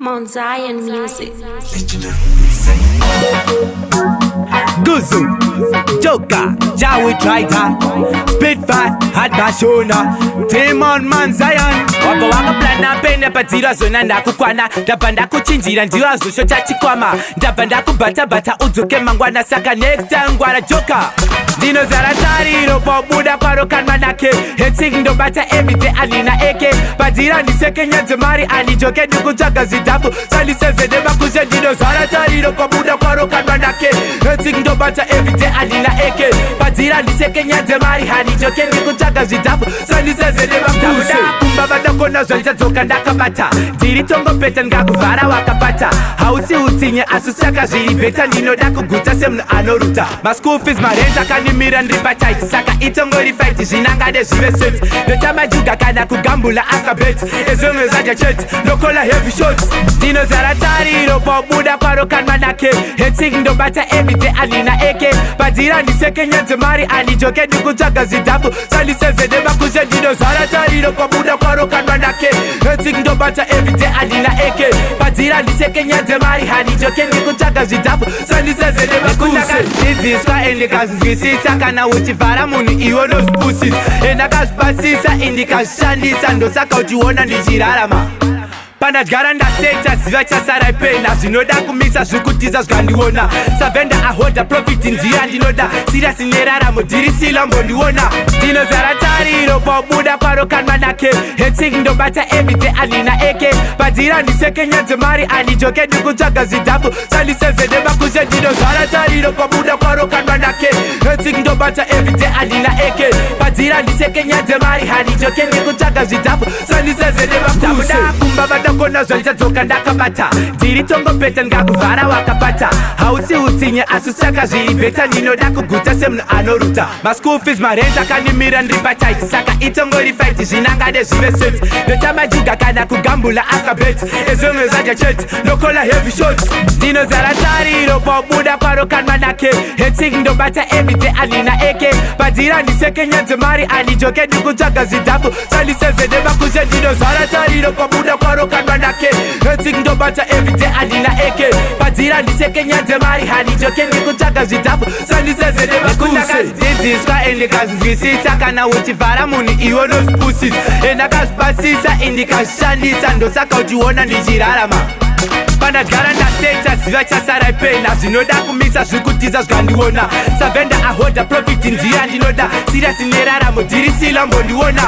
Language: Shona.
Mount Zion Music. Guzu, Joker, Jawi Triter, Spitfire, Hadbashona, Demon Man Zion. Waka plana pene patira zona ndakukwana ndabanda kuchinjira ndiwa zosho chachikwama ndabanda kubata udzoke mangwana saka next time ngwara Joker. Dino zara tariro pobuda paro kanmanake Hensing ndo bata everyday alina eke Badira niseke nyanze mari alijoke nikujaga zidafu Sali seze dema kuze dino zara tariro pobuda paro kanmanake Hensing ndo bata everyday alina eke Badira niseke nyanze mari alijoke nikujaga zidafu Sali seze dema kuze Kumbabada kona zonja zoka ndakabata Diri tongo peta ngakuvara wakabata Hausi utinye asusaka ziri beta Nino daku guta semnu anoruta My school fees marenja kani Miran ripatite saka itongo rifight zinangade zive set Notama juga kana kugambula alphabet Ezongo zaja chet lokola heavy shots Dino zara tariro pobuda paro kanmanake Hensing ndo bata everyday alina eke Badira niseke nyanze mari alijoke nikujaga zidafu Sali seze dema kuze dino zara tariro pobuda paro kanmanake Hensing ndo bata everyday alina eke Badira niseke nyanze mari alijoke nikujaga zidafu Sali seze dema kuze Niziswa endikazi Saka uchivara munu iwo no spusis Endakazipasisa indikashandisa Ndosaka uchiona ndichirarama Pandagara ndaseta ziva chasara ipenda Zvinoda kumisa zvukutiza zvikandiona Savenda ahoda profit ndiya ndinoda Serious neraramo ndiri sila mbondiona Dino zara tariro pobuda paro kanmanake Hensing ndo bata everyday alina eke Badira niseke nyanze mari alijoke nikujaga zidafu Sali seze dema kuze dino zara tariro pobuda paro kanmanake Hensing ndo bata everyday alina eke Badira niseke nyanze mari alijoke nikujaga zidafu Sali seze dema kuze Kumbabada kona zonja zoka ndakabata Diri tongo peta ngakuvara wakabata Hausi utinye asusaka ziri beta Nino daku guta semnu anoruta My school fees marenja kani miran ripatite Saka itongo rifight zinangade zive set Notama juga kana kugambula alphabet Ezongo zaja chet lokola heavy shots Dino zara tariro pobuda paro kanmanake Hensing ndo bata everyday alina eke Badira niseke nyanze mari alijoke nikujaga zidafu Sali seze dema kuze dino zara tariro pobuda paro kanmanake Hensing ndo bata everyday alina eke Badira niseke nyanze mari alijoke nikujaga zidafu Sali seze dema kuze Niziswa endikazizwisisa kana uchivara munu iwo no spusis Endakazipasisa indikashandisa Ndosaka uchiona ndichirarama Pandagara ndaseta ziva chasara ipenda Zvinoda kumisa zvukutiza zvikandiona Savenda ahoda profit ndiya ndinoda Serious neraramo ndiri sila mbondiona